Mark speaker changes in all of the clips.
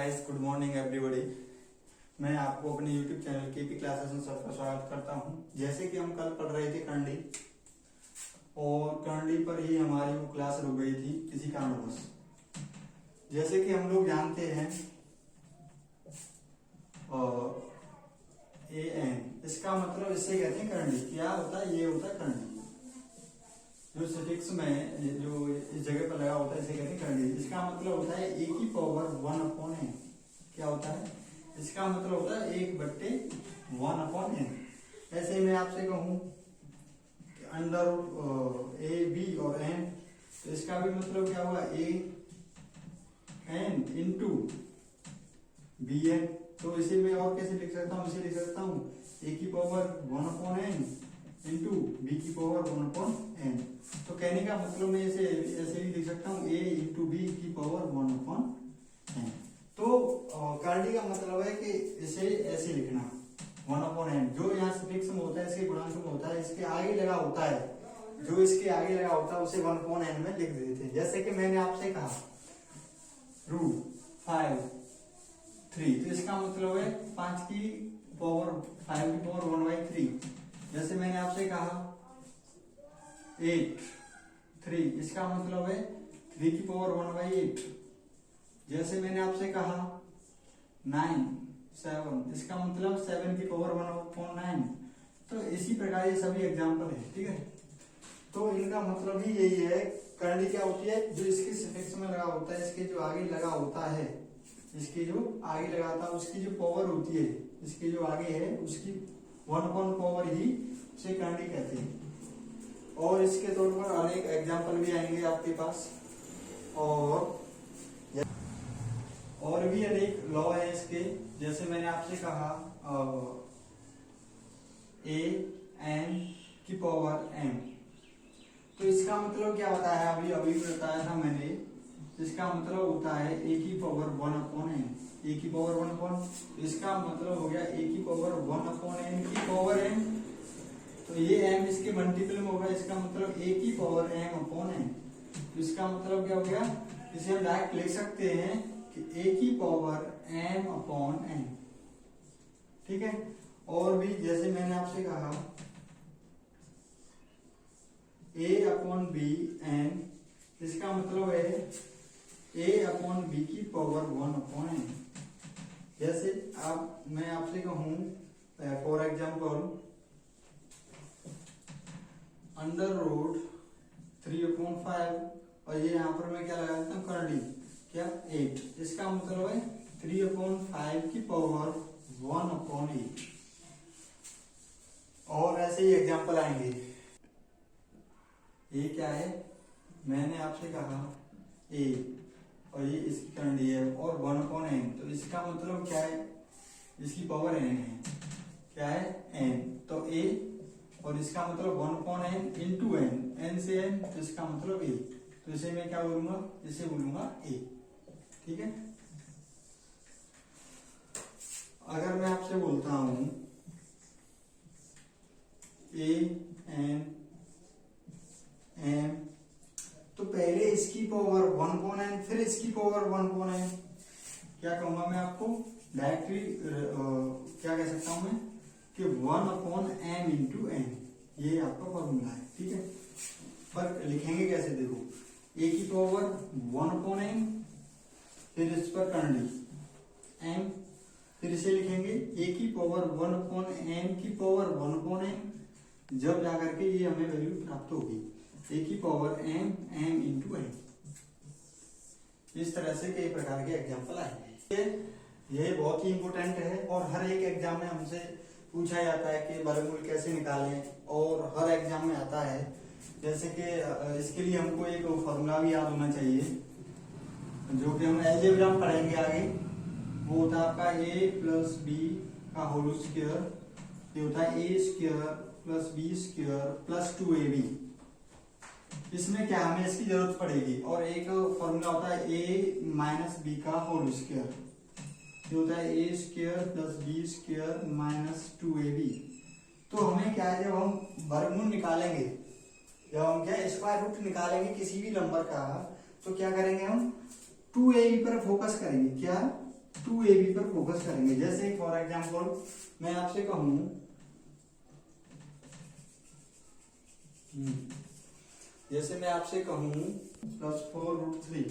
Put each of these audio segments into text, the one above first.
Speaker 1: Guys, good morning everybody. मैं आपको अपने YouTube चैनल केपी क्लासेस में सबका स्वागत करता हूं। जैसे कि हम कल पढ़ रहे थे करंडी, और करंडी पर ही हमारी वो क्लास रुक गई थी किसी कारणवश। जैसे कि हम लोग जानते हैं AN, इसका मतलब इससे कहते हैं करंडी। क्या होता है? ये होता है करंडी। जो सफिक्स में जो इस जगह पर लगा होता है इसे कहते हैं करंडी। इसका मतलब होता है a की पावर 1/n। क्या होता है? इसका मतलब होता है 1/1/n। ऐसे मैं आपसे कहूं कि अंडर a b और n, तो इसका भी मतलब क्या हुआ? an into bn। तो इसे मैं और कैसे लिख सकता हूँ? इसे लिख सकता हूँ a की पावर 1/n इंटू b की पावर 1/n। तो कहने का मतलब मैं इसे ऐसे भी लिख सकता हूँ a इंटू बी की पावर 1/n। तो करंडी का मतलब है कि इसे ऐसे लिखना 1/n। जो यहाँ सफिक्स में होता है, इसके गुणांक में होता है, इसके आगे लगा होता है, जो इसके आगे लगा होता है उसे 1/n में लिख देते हैं। जैसे कि मैंने आपसे कहा √5 तो इसका मतलब है 5 की पावर 5 की पावर 1/3। जैसे मैंने आपसे कहा 8 इसका मतलब है 3 की पावर 1/8। जैसे मैंने आपसे कहा 7 इसका मतलब 7 की पावर 1/9। तो इसी प्रकार ये सभी एग्जाम्पल है, ठीक है। तो इनका मतलब ही यही है। करंडी क्या होती है? जो इसके सफिक्स में लगा होता है, इसके जो आगे लगा होता है, इसके जो आगे लगा था उसकी जो पावर होती है, इसके जो आगे है उसकी 1 पावर ही उसे करंडी कहते हैं। और इसके तौर पर अनेक एग्जाम्पल भी आएंगे आपके पास, और भी अनेक लॉ है इसके। जैसे मैंने आपसे कहा AN की पावर m, तो इसका मतलब क्या होता है? अभी बताया था मैंने। इसका मतलब होता है a की पावर 1/n। a की पावर 1/n, तो इसका मतलब हो गया a की पावर 1/n की पावर m। तो ये m इसके मल्टीपल में होगा, इसका मतलब a की पावर m/n। तो इसका मतलब क्या हो गया? इसे हम डायरेक्ट लिख सकते हैं कि a की पावर m/n, ठीक है। और भी जैसे मैंने आपसे कहा a/bn, इसका मतलब है a/b की पावर 1/n। जैसे अब मैं आपसे कहूं फॉर एग्जाम्पल √3/5, और ये यहाँ पर मैं क्या लगा देता हूँ? करंडी। क्या? 8। इसका मतलब है 3/5 की पावर 1/8। और ऐसे ही एग्जाम्पल आएंगे। ये क्या है? मैंने आपसे कहा a, और ये इसकी करंडी है, और 1/n, तो इसका मतलब क्या है? इसकी पावर n है। क्या है? n। तो a, और इसका मतलब 1/n इंटू n से n, तो इसका मतलब a। तो इसे मैं क्या बोलूंगा? इसे बोलूंगा a, ठीक है। अगर मैं आपसे बोलता हूं AN m, तो पहले इसकी पावर 1/n फिर इसकी पावर 1/n। क्या कहूंगा मैं आपको? डायरेक्टली क्या कह सकता हूं मैं कि 1/m इंटू n। ये आपका फॉर्मूला है, ठीक है। पर लिखेंगे कैसे? देखो, a की पावर 1/n, फिर इस पर करंडी m, फिर इसे लिखेंगे a की पावर 1/m की पावर 1/n, जब जाकर के ये हमें वैल्यू प्राप्त होगी a की पावर m इंटू n। इस तरह से कई प्रकार के एग्जाम्पल आएंगे। ये बहुत ही इंपॉर्टेंट है, और हर एक एग्जाम में हमसे पूछा जाता है कि वर्गमूल कैसे निकालें, और हर एग्जाम में आता है। जैसे कि इसके लिए हमको एक फॉर्मूला भी याद होना चाहिए, जो कि हम अलजेब्रा में पढ़ेंगे आगे। वो होता है आपका a+b का होल स्क्वायर। ये होता है a² + b² + 2ab। इसमें क्या हमें इसकी जरूरत पड़ेगी। और एक फॉर्मूला होता है a - b का होल स्क्वायर। ये होता है a² + b² - 2ab। तो हमें क्या है, जब हम वर्गमूल निकालेंगे, जब हम क्या स्क्वायर रूट निकालेंगे किसी भी नंबर का, तो क्या करेंगे? हम 2ab पर फोकस करेंगे। क्या? 2ab पर फोकस करेंगे। जैसे फॉर एग्जाम्पल मैं आपसे कहूं जैसे मैं आपसे कहूं +4√3,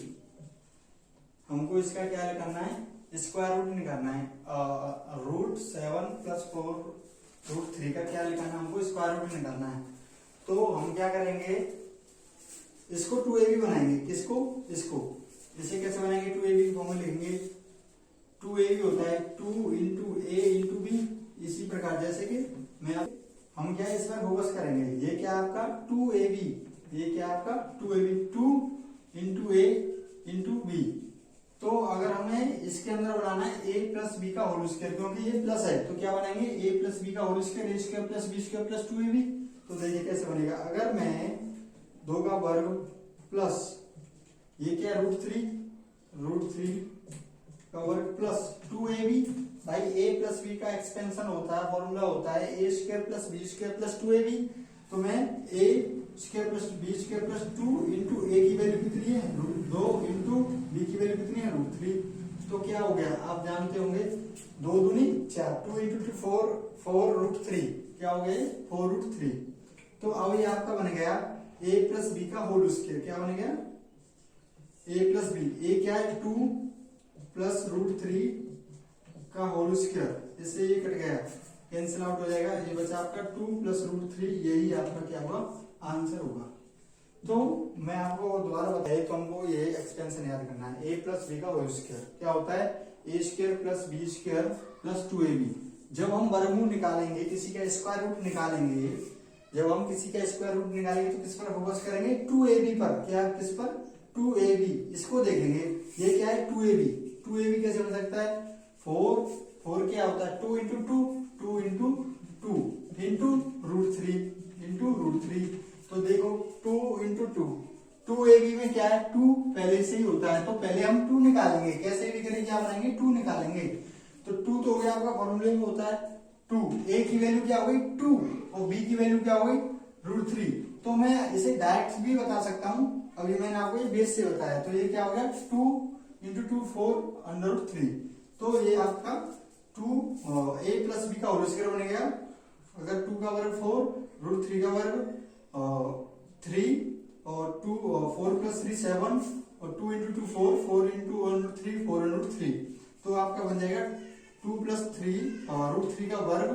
Speaker 1: हमको इसका क्या करना है, स्क्वायर रूट निकालना है। √7 + 4√3 का क्या निकालना है, हमको स्क्वायर रूट निकालना है। तो हम क्या करेंगे, इसको 2ab बनाएंगे। किसको, इसको। इसे कैसे बनाएंगे, 2ab फॉर्मूला लिखेंगे। 2ab होता है 2 × a × b। इसी प्रकार जैसे कि हम क्या इस पर फोकस करेंगे, ये क्या आपका 2ab, ये क्या आपका 2ab, 2 × a × b। तो अगर हमें इसके अंदर बनाना है a + b का होल स्क्वायर, क्योंकि ये प्लस है, तो क्या बनाएंगे a + b का whole square, a² + b² + 2ab। तो देखिए कैसे बनेगा, अगर मैं 2 का वर्ग प्लस ये क्या √3 का वर्ग प्लस 2ab, भाई a + b का एक्सपेंशन होता है, फॉर्मूला होता है a² + b² + 2ab। तो मैं a² + b² + 2 × a की वैल्यू कितनी है, √2 × b की वैल्यू कितनी है, √3। तो क्या हो गया, आप जानते होंगे 2 दूनी 4, 2 × 2 4√3, क्या हो गया 4√3। तो अब ये आपका बन गया a + b का होल स्क्वायर। क्या बन गया, a + b, a क्या है 2 + √3 का होल स्क्वायर। इससे ये कट गया, कैंसिल आउट हो जाएगा, ये बचा आपका 2 + √3। यही आपका क्या होगा, आंसर होगा। तो मैं आपको दोबारा बताया, तो हमको ये एक्सपेंशन याद करना है, a + b का होल स्क्वायर क्या होता है, a² + b² + 2ab। जब हम वर्गमूल निकालेंगे, किसी का स्क्वायर रूट निकालेंगे, जब हम किसी का स्क्वायर रूट निकालेंगे तो किस पर फोकस करेंगे, 2ab पर। क्या, किस पर, 2ab। इसको देखेंगे, ये क्या है 2ab कैसे बन सकता है, 4 क्या होता है 2 × 2 2 × 2 × √3 तो देखो 2 × 2, 2ab में क्या है 2 पहले से ही होता है, तो पहले हम 2 निकालेंगे, कैसे भी करेंगे, क्या बनाएंगे 2 निकालेंगे। तो 2 तो हो गया आपका, फॉर्मूले में होता है 2, a की वैल्यू क्या हो गई 2 और b की वैल्यू क्या हो गई √3। तो मैं इसे डायरेक्ट भी बता सकता हूं, अभी मैंने आपको ये बेस से बताया। तो ये क्या हो गया 2 × 2 4√3। तो ये आपका 2 a + b का होल स्क्वायर बन गया। अगर 2 का वर्ग 4, √3 का वर्ग 3 और 2 4 + 3 7 और 2 × 2 4 4 × 1√3 4√3। तो आपका बन जाएगा 2 + 3 √3 का वर्ग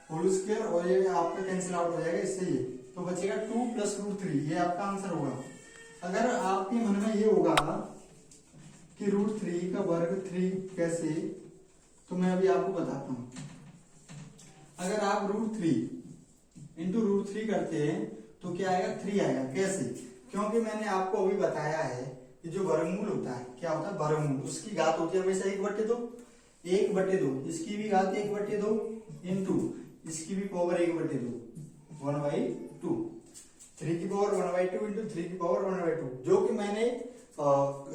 Speaker 1: होल स्क्वायर, और ये आपका कैंसिल आउट हो जाएगा इससे ये, तो बचेगा 2 + √3। ये आपका आंसर होगा। अगर आपके मन में ये होगा कि √3 का वर्ग 3 कैसे, तो मैं अभी आपको बताता हूं। अगर आप √3 × √3 करते हैं तो क्या आएगा 3 आएगा। कैसे, क्योंकि मैंने आपको अभी बताया है कि जो वर्गमूल होता है, क्या होता है वर्गमूल, उसकी घात होती है हमेशा 1/2, 1/2, इसकी भी घात 1/2 इंटू इसकी भी पावर 1/2, 1/2, 3 की पावर 1/2 इंटू 3 की पावर 1/2। जो कि मैंने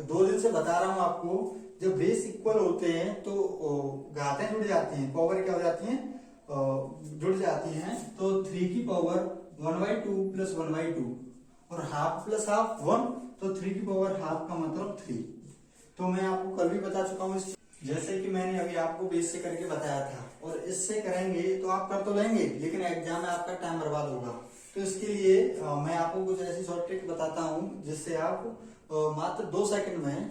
Speaker 1: 2 दिन से बता रहा हूं आपको, जब बेस इक्वल होते हैं तो घातें जुड़ जाती हैं, पावर क्या हो जाती हैं, जुड़ जाती हैं। तो 3 की पावर 1/2 + 1/2 और हाफ प्लस हाफ 1, तो 3 की पावर हाफ का मतलब 3। तो मैं आपको कल भी बता चुका हूँ, जैसे कि मैंने अभी आपको बेस से करके बताया था। और इससे करेंगे तो आप कर तो लेंगे, लेकिन एग्जाम में आपका टाइम बर्बाद होगा। तो इसके लिए मैं आपको कुछ ऐसी शॉर्ट ट्रिक बताता हूँ जिससे आप मात्र 2 सेकंड में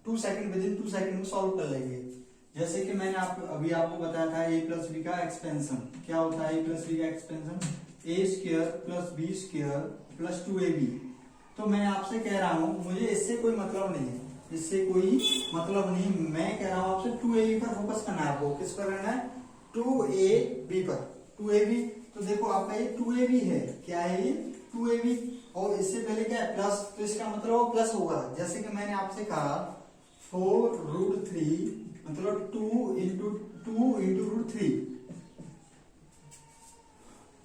Speaker 1: 2 सेकंड विदिन 2 सेकंड में सॉल्व कर लेंगे। जैसे कि मैंने अभी आपको बताया था a + b का एक्सपेंशन क्या होता है, a + b का एक्सपेंशन a² + b² + 2ab। तो मैं आपसे कह रहा हूं, मुझे इससे कोई मतलब नहीं है, इससे कोई मतलब नहीं, मैं कह रहा हूं आपसे 2ab पर फोकस करना है। आपको किस पर करना है, 2ab पर, 2ab। तो देखो आपका ये 2ab है, क्या है ये 2ab, और इससे पहले क्या है प्लस, तो इसका मतलब वो प्लस होगा। जैसे कि मैंने आपसे कहा 4√3 मतलब 2 × 2 × √3,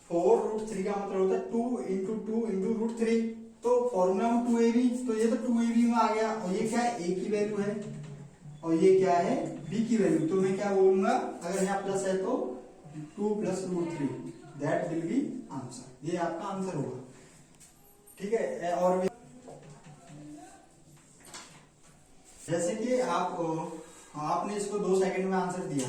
Speaker 1: 4√3 का मतलब होता है 2 × 2 × √3। तो फॉर्मूला में 2ab, तो ये तो 2ab में आ गया, और ये क्या है a की वैल्यू है, और ये क्या है b की वैल्यू। तो मैं क्या बोलूंगा, अगर यहाँ प्लस है तो 2 + √3, दैट विल बी आंसर। ये आपका आंसर होगा, ठीक है। और जैसे कि आप आपने इसको 2 सेकंड में आंसर दिया।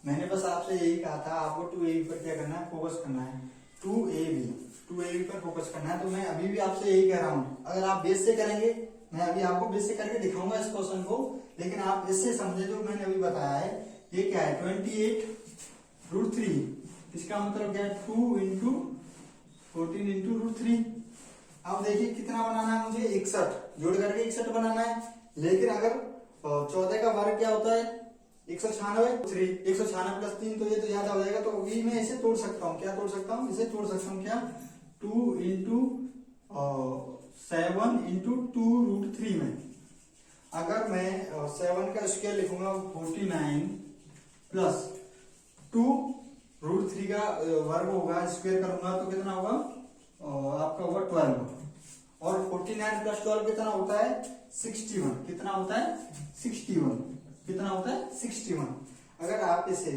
Speaker 1: मैंने बस आपसे यही कहा था आपको 2ab पर क्या करना है, फोकस करना है। 2ab पर फोकस करना है। तो मैं अभी भी आपसे यही कह रहा हूँ, अगर आप बेस से करेंगे, मैं अभी आपको बेस से करके दिखाऊंगा इस क्वेश्चन को, लेकिन आप इससे समझे जो मैंने अभी बताया है। ये क्या है, 28√3, इसका मतलब क्या है 2 इंटू 14 इंटू √3। अब देखिए कितना बनाना है मुझे, 61, जोड़ करके 61 बनाना है। लेकिन अगर 14 का वर्ग क्या होता है, 196, 196 प्लस 3, तो ये तो याद आ जाएगा। तो अभी मैं इसे तोड़ सकता हूँ, क्या तोड़ सकता हूँ, इसे तोड़ सकता हूँ क्या, 2 इंटू 7 इंटू 2√3 में। अगर मैं 7 का स्क्वायर लिखूंगा 49 प्लस 2√3 का वर्ग होगा, स्क्वायर करूंगा तो कितना होगा, आपका होगा 12। और 49 प्लस 12 कितना होता है, 61। कितना होता है, 61। कितना होता है, 61। अगर आप इसे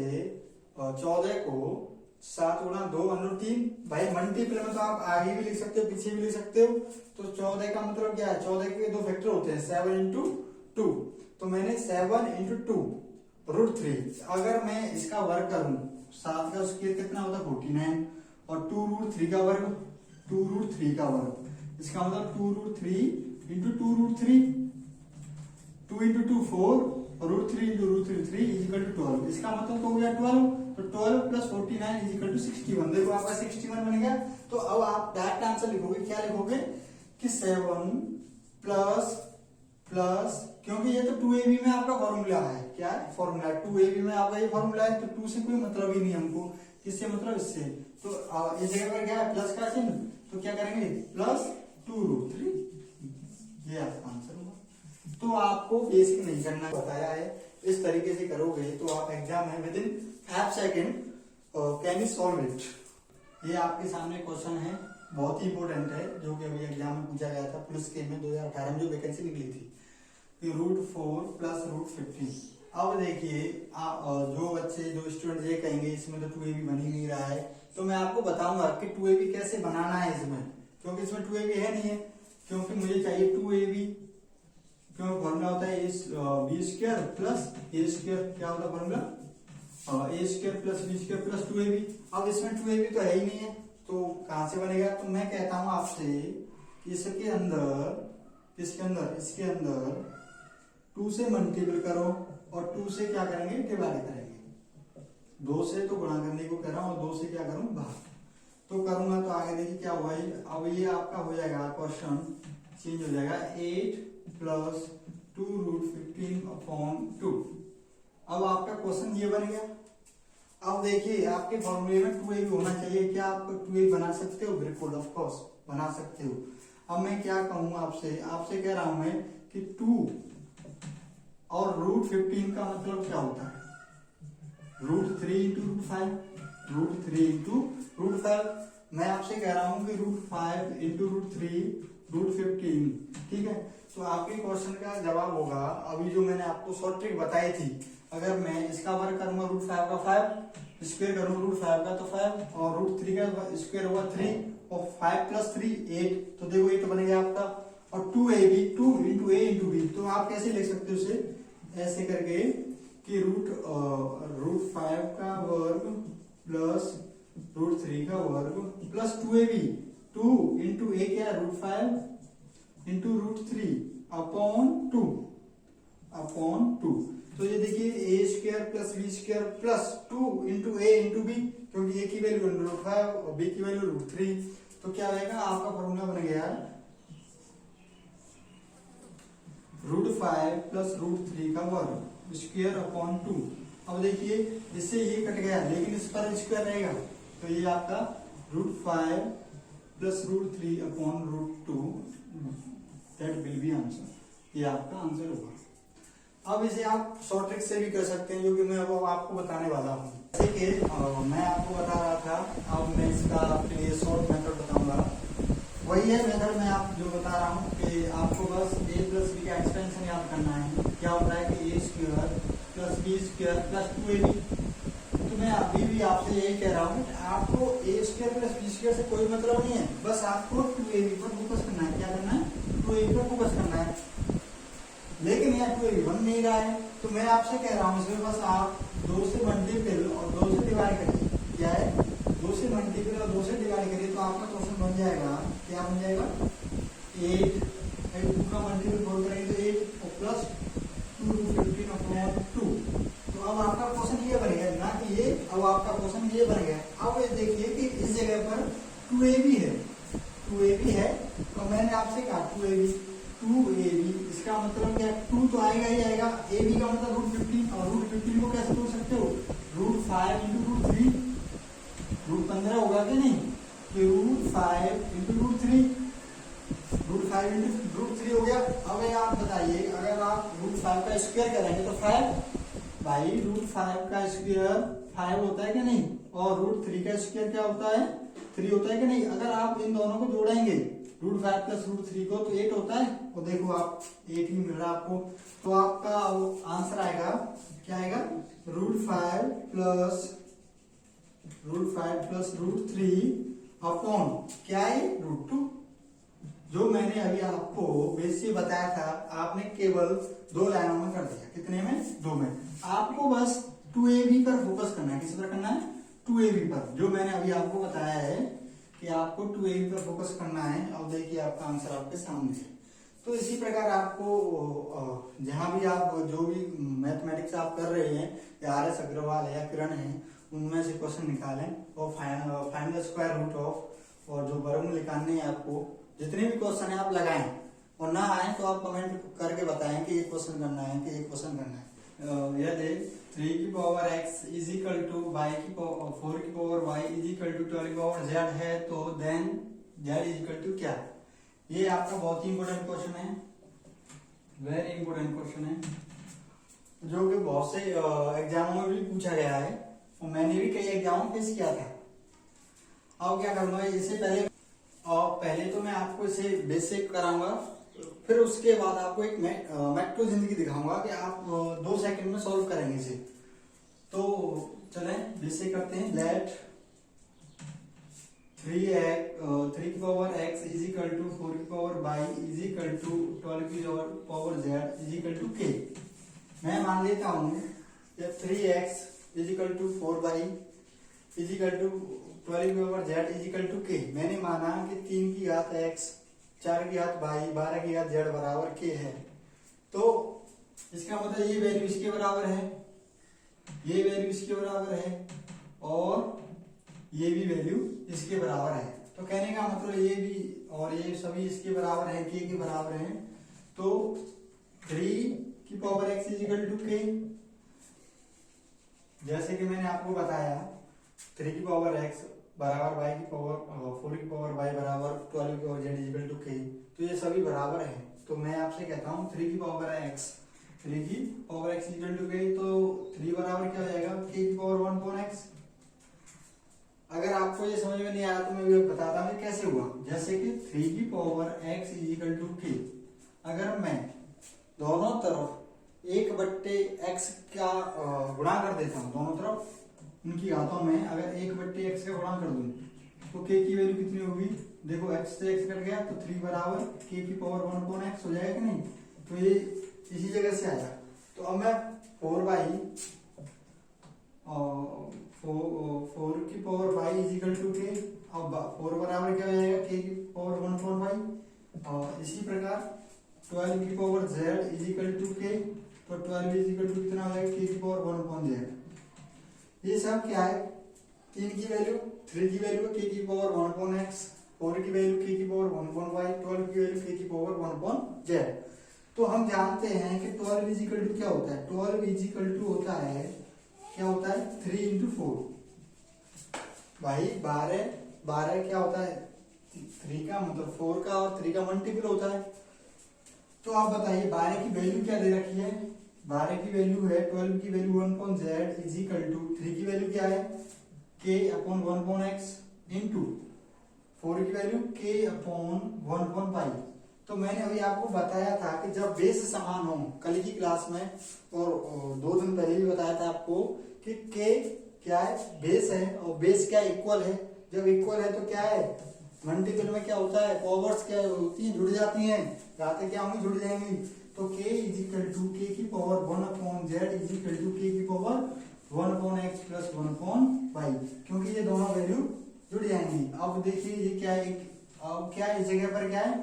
Speaker 1: 14 को 7 गुणा 2√3, भाई मल्टीपल में तो आप आगे भी लिख सकते हो, पीछे भी लिख सकते हो। तो 14 का मतलब क्या है, 14 के 2 फैक्टर होते हैं, 7 इंटू 2। तो मैंने 7 इंटू 2√3। अगर मैं इसका वर्ग करूं, 7 का स्क्वायर कितना होता है 49, और 2√3 का वर्ग, 2√3 का वर्ग, इसका मतलब 2√3 इंटू 2√3, 2 इंटू 2 4, और √3 इंटू √3 इजिकल टू 12। इसका मतलब तो हो गया 12। तो 12 प्लस 49 इजिकल टू 61। देखो आपका 61 बन गया। तो अब आप डायरेक्ट आंसर लिखोगे, क्या लिखोगे कि 7 प्लस प्लस, क्योंकि ये तो 2ab में आपका फॉर्मूला है, क्या है फॉर्मूला, 2ab में आपका ये फॉर्मूला है। तो 2 से कोई मतलब ही नहीं हमको, किससे मतलब, इससे। तो इस जगह पर क्या है, प्लस का चिन्ह, तो क्या करेंगे, प्लस 2√3, ये आपका आंसर होगा। तो आपको बेसिक नहीं करना बताया है, इस तरीके से करोगे तो आप एग्जाम में with in 5 second can you solve it. ये आपके सामने क्वेश्चन है, बहुत ही इंपॉर्टेंट है, जो कि अभी एग्जाम में पूछा गया था पुलिस के में 2018 में जो वैकेंसी निकली थी, √4 प्लस √15। अब देखिए जो बच्चे, जो स्टूडेंट ये कहेंगे इसमें तो 2ab बन ही नहीं रहा है, तो मैं आपको बताऊंगा कि 2ab कैसे बनाना है इसमें, क्योंकि इसमें 2ab है नहीं है, क्योंकि मुझे चाहिए 2ab। क्यों, फॉर्मूला होता है b² प्लस a², क्या होता है formula, a² plus b² plus 2ab। अब इसमें 2ab तो है ही नहीं है, तो कहां से बनेगा। तो मैं कहता हूं आपसे, इसके अंदर 2 से मल्टीपल करो, और 2 से क्या करेंगे, डिवाइड करेंगे। 2 से तो गुणा करने को कह रहा हूं, और 2 से क्या करूं, भाग। तो करूंगा तो आगे देखिए क्या हुआ। अब ये आपका हो जाएगा, क्वेश्चन चेंज हो जाएगा, 8 प्लस 2√15/2। अब आपका क्वेश्चन ये बन गया। अब देखिए आपके फॉर्मूले में 2ab होना चाहिए, क्या आप 2ab बना सकते हो, बिल्कुल ऑफ कोर्स बना सकते हो। अब मैं क्या कहूंगा आपसे कह रहा हूं मैं कि 2 और √15 का मतलब क्या होता है, √3 इंटू √5, √3 इंटू √5। मैं आपसे कह रहा हूं कि √5 इंटू √3 √15, ठीक है। तो आपके क्वेश्चन का जवाब होगा, अभी जो मैंने आपको शॉर्ट ट्रिक बताई थी, अगर मैं इसका वर्ग करूंगा √5 का 5, स्क्वायर करूँ √5 का तो 5, और √3 का स्क्वायर होगा 3, और 5 प्लस 3 8, तो देखो 8 बन गया आपका। और 2ab, 2 into a into b, तो आप कैसे लिख सकते हो उसे, ऐसे करके कि √5 का वर्ग प्लस √3 का वर्ग प्लस 2ab, 2 इंटू a क्या है, √5 इंटू √3/2। तो ये देखिए a² plus b² plus 2 into a into b, क्योंकि a की वैल्यू √5 और b की वैल्यू √3। तो क्या रहेगा, आपका फॉर्मूला बन गया √5 प्लस √3 का वर्ग (2). अब देखिए इससे ये कट गया, लेकिन इस पर स्क्वायर रहेगा, तो ये आपका √5 plus √3/√2, that will be answer. ये आपका आंसर होगा। अब इसे आप शॉर्ट ट्रिक से भी कर सकते हैं, जो कि मैं अब आपको बताने वाला हूँ। देखिए मैं आपको बता रहा था, अब मैं इसका आपके लिए शॉर्ट मेथड बताऊंगा। वही है मेथड मैं आप जो बता रहा हूँ कि आपको बस a प्लस b का एक्सपेंशन याद करना है। क्या होता है कि a² plus b² plus 2ab। तो मैं अभी भी आपसे यही कह रहा हूँ कि आपको a² प्लस b² से कोई मतलब नहीं है, बस आपको 2ab पर फोकस करना है। क्या करना है, 2ab पर फोकस करना है। लेकिन यहाँ 2ab कोई 1 नहीं रहा है, तो मैं आपसे कह रहा हूँ इसमें बस आप 2 से मल्टीपल और 2 से डिवाइड करिए। क्या है? 2 से मल्टीपल और 2 से डिवाइड करिए तो आपका क्वेश्चन बन जाएगा, क्या बन जाएगा? 8 का मल्टीपल 4 करेंगे तो 8 और प्लस 2 15/2। तो अब आपका क्वेश्चन ये बन गया ना कि ये, अब आपका क्वेश्चन ये बन गया। अब ये देखिए कि इस जगह पर 2ab है, 2ab है, तो मैंने आपसे कहा 2ab, इसका मतलब क्या? 2 तो आएगा ही आएगा, ab का मतलब √15, और √15 को कैसे तोड़ सकते हो? √5 × √3, √15 होगा कि नहीं? तो √5 × √3, √5 × √3 हो गया। अब आप बताइए, अगर आप √5 का स्क्वायर करेंगे तो 5, भाई √5 का स्क्वायर 5 होता है कि नहीं? और √3 का स्क्वायर क्या होता है? 3 होता है कि नहीं? अगर आप इन दोनों को जोड़ेंगे √5 प्लस √3 को, तो 8 होता है, और देखो आप 8 ही मिल रहा है आपको। तो आपका आंसर आएगा, क्या आएगा? √5 प्लस √3 अपॉन क्या है? √2। जो मैंने अभी आपको बेसिक बताया था, आपने केवल 2 लाइनों में कर दिया। कितने में? 2 में। आपको बस 2ab पर फोकस करना है। किस पर करना है? 2ab पर। जो मैंने अभी आपको बताया है कि आपको 2ab पर फोकस करना है। अब देखिए आपका आंसर आपके सामने है। तो इसी प्रकार आपको जहां भी आप जो भी मैथमेटिक्स आप कर रहे हैं, या RS अग्रवाल है या किरण है, उनमें से क्वेश्चन निकालें और find the square root of, और जो वर्गमूल निकालने हैं आपको, जितने भी क्वेश्चन है आप लगाएं, और ना आए तो आप कमेंट करके बताएं कि ये क्वेश्चन करना है कि ये क्वेश्चन करना है। यदि 3 की power x is equal to 4 की power y is equal to 12 की पावर z है, तो then z is equal to क्या? ये आपका बहुत ही इंपॉर्टेंट क्वेश्चन है, वेरी इंपॉर्टेंट क्वेश्चन है, जो कि बहुत से एग्जामों में भी पूछा गया है, और मैंने भी कई एग्जामों में फेस किया था। अब क्या करूंगा, इससे पहले तो मैं आपको इसे बेसिक कराऊंगा, फिर उसके बाद आपको एक मेट्रो जिंदगी दिखाऊंगा कि आप 2 सेकंड में सॉल्व करेंगे इसे। तो चलें बेसिक करते हैं। लेट 3 की power x is equal to 4 की power y is equal to 12 की power z is equal to k। मैं मान लेता हूं कि 3x is equal to 4y is equal to 12 की power z is equal to k। मैंने माना कि 3 की घात x, 4 की घात y, 12 की घात z बराबर k है। तो इसका मतलब ये वैल्यू इसके बराबर है, ये वैल्यू इसके बराबर है, और ये भी वैल्यू इसके बराबर है। तो कहने का मतलब ये भी और ये सभी इसके बराबर है, k के बराबर है। तो 3 की power x is equal to k, जैसे कि मैंने आपको बताया 3 की पावर x बराबर y की पावर 4 की पावर y बराबर 12 की power z is equal to k। तो ये सभी बराबर है। तो मैं आपसे कहता हूँ 3 की power x is equal to k, तो 3 बराबर क्या हो जाएगा? k की पावर 1/x। अगर आपको ये समझ में नहीं आया तो मैं भी बताता हूँ कैसे हुआ। जैसे कि 3 की power x is equal to k, अगर मैं दोनों तरफ 1/x का गुणा कर देता हूँ, दोनों तरफ उनकी घातों में अगर 1/x का गुणा कर दूं तो k की वैल्यू कितनी होगी? देखो x से x कट गया तो 3 बराबर k की पावर 1/x हो जाएगा कि नहीं? तो ये इसी जगह से आया। तो अब मैं 4 की power y is equal to k, अब 4 बराबर क्या हो जाएगा? k की पावर 1/y। और इसी प्रकार 12 की power z is equal to k, तो 12 इज इक्वल टू कितना हो जाएगा? k की पावर 1/z। ये सब क्या है? 3 की वैल्यू, 3 की वैल्यू k की पावर 1/x, 4 की वैल्यू k की पावर 1/y, 12 की वैल्यू k की पावर 1/z। तो हम जानते हैं कि 12 इज इक्वल टू क्या होता है? 12 इज इक्वल टू होता है, क्या होता है? 3 × 4। भाई 12 क्या होता है? 3 का मतलब 4 का और 3 का मल्टीपल होता है। तो आप बताइए 12 की वैल्यू क्या दे रखी है? 12 की वैल्यू है 12 की value 1/z is equal to 3 की वैल्यू क्या है? k अपॉन 1/x इंटू 4 की वैल्यू k अपॉन 1/y। तो मैंने अभी आपको बताया था कि जब बेस समान हो, कल की क्लास में और 2 दिन पहले भी बताया था आपको कि k क्या है? बेस है, और बेस क्या इक्वल है। जब इक्वल है तो क्या है? मल्टीपल में क्या होता है? पावर्स क्या होती हैं? जुड़ जाती हैं, घातें क्या होंगी? जुड़ जाएंगी। तो k is equal to k की power 1/z is equal to k की पावर 1/x प्लस 1/y, क्योंकि ये दोनों वैल्यू जुड़ जाएंगी। अब देखिए ये क्या है, अब क्या है, इस जगह पर क्या है,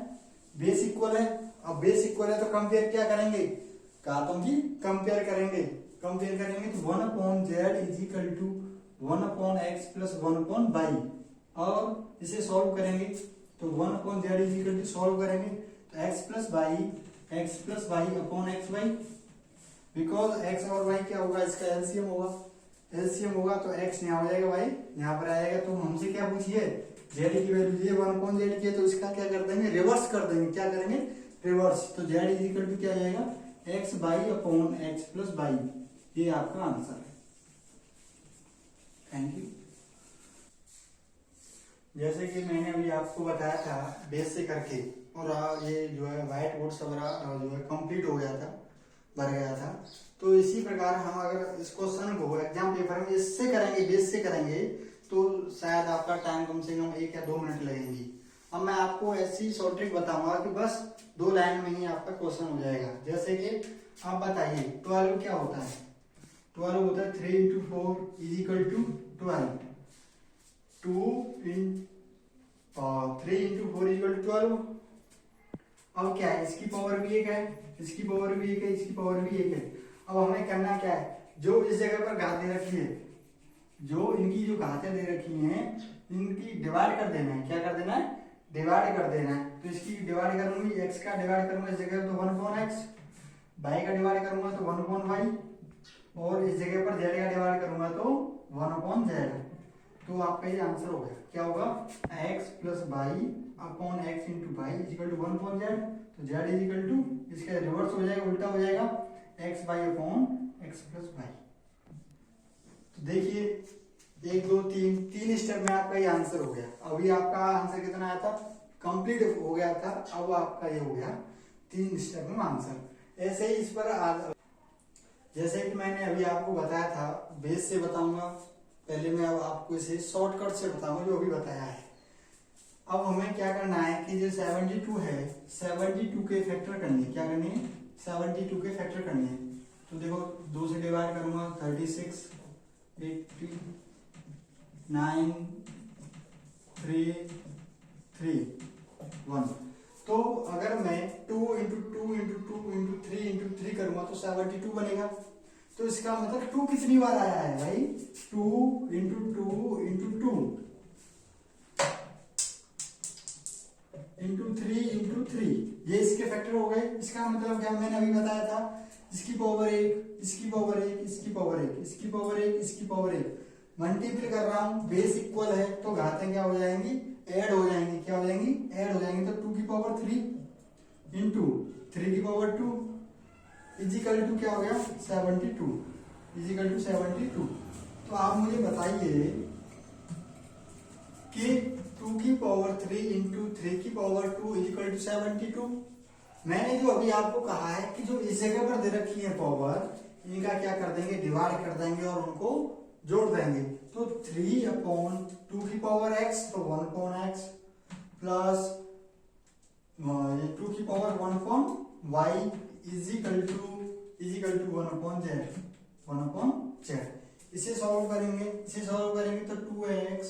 Speaker 1: बेस इक्वल है। अब बेस इक्वल है तो कंपेयर क्या करेंगे, कहा तो कि कंपेयर करेंगे तो 1/z is equal to 1/x plus 1/y, और इसे सॉल्व करेंगे तो 1/z is equal to solve करेंगे तो x plus y upon x y, because x और y क्या होगा, इसका एलसीएम होगा तो x यहाँ हो जाएगा, y यहाँ पर आएगा। तो हमसे क्या पूछिए, z की वैल्यू ये 1/z की है, तो इसका क्या कर देंगे, रिवर्स कर देंगे। क्या करेंगे, रिवर्स। तो z इज इक्वल टू क्या आएगा, x y upon x plus y. ये आपका आंसर है। Thank you. जैसे कि मैंने अभी आपको बताया था बेस से करके, और ये जो है व्हाइट बोर्ड सब जो है कंप्लीट हो गया था, भर गया था। तो इसी प्रकार हम अगर इस क्वेश्चन को एग्जाम पेपर में इससे करेंगे, बेस से करेंगे, तो शायद आपका टाइम कम से कम 1 या 2 मिनट लगेंगी। अब मैं आपको ऐसी शॉर्ट ट्रिक बताऊंगा कि बस 2 लाइन में ही आपका क्वेश्चन हो जाएगा। जैसे कि आप बताइए 12 क्या होता है, 12 होता है 3 into 4 is equal to 12, 3 into 4 is equal to 12। अब क्या है, इसकी पावर भी 1 है, इसकी पावर भी 1 है, इसकी पावर भी 1 है। अब हमें करना क्या है, जो इस जगह पर घात दे रखी है, जो इनकी जो घातें दे रखी हैं, इनकी डिवाइड कर देना है। क्या कर देना है, डिवाइड कर देना है। तो इसकी डिवाइड करूंगी, x का डिवाइड करूंगा इस जगह तो 1/x, y का डिवाइड करूंगा तो 1/y, और इस जगह पर z का डिवाइड करूंगा तो 1/z। तो आपका ये आंसर हो गया। क्या होगा, x plus y upon x into y is equal to 1/z। तो z इज इक्वल टू, इसका रिवर्स हो जाएगा, उल्टा हो जाएगा, x y upon x plus y. तो देखिए 1 2 3 स्टेप में आपका ये आंसर हो गया। अभी आपका आंसर कितना आया था, कंप्लीट हो गया था। अब आपका ये हो गया 3 स्टेप में आंसर। ऐसे ही इस पर जैसे कि मैंने अभी आपको बताया था, बेस से बताऊंगा पहले, मैं अब आपको इसे शॉर्टकट से बताऊंगा जो अभी बताया है। अब हमें क्या करना है कि जो 72 है, 72 के फैक्टर करनी है। क्या करनी है, 72 के फैक्टर करनी है। तो देखो 2 से डिवाइड करूंगा 36, 80, 9, 3, 3, 1। तो अगर मैं 2 इंटू 2 इंटू 2 इंटू 3 इंटू 3 करूंगा तो 72 बनेगा। तो इसका मतलब 2 कितनी बार आया है भाई, 2 इंटू 2 इंटू 2 इंटू 3 इंटू 3, ये इसके फैक्टर हो गए। इसका मतलब क्या, मैंने अभी बताया था, इसकी पावर 1, इसकी पावर 1, इसकी पावर 1, इसकी पावर 1, इसकी पावर 1, मल्टीपल कर रहा हूं, बेस इक्वल है तो घातें क्या हो जाएंगी, ऐड हो जाएंगी। क्या हो जाएंगी, ऐड हो जाएंगी। तो 2 की पावर 3 इंटू 3 की पावर 2 इजिकल टू क्या हो गया, 72, इजिकल टू 72। तो आप मुझे बताइए कि 2 की पावर 3 इंटू 3 की पावर 2 इजिकल टू 72। मैंने जो अभी आपको कहा है कि जो इस जगह पर दे रखी है पावर, इनका क्या कर देंगे, डिवाइड कर देंगे और उनको जोड़ देंगे। तो 3/2 की पावर x तो 1/x प्लस 2 की power 1/y is equal to 1/z। इसे सॉल्व करेंगे तो 2x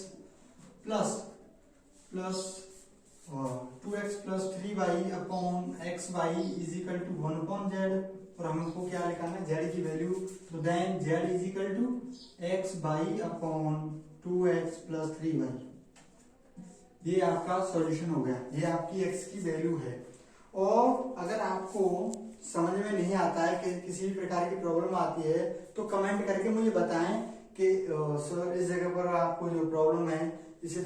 Speaker 1: plus 2x+3y upon xy is equal to 1/z। और हमको क्या निकालना है, z की वैल्यू। तो then z is equal to xy upon 2x+3y। ये आपका सॉल्यूशन हो गया। ये आपकी x की वैल्यू है। और अगर आपको समझ में नहीं आता है कि किसी भी प्रकार की प्रॉब्लम आती है तो कमेंट करके मुझे बताएं कि सर इस जगह पर आपको जो प्रॉब्लम है इसे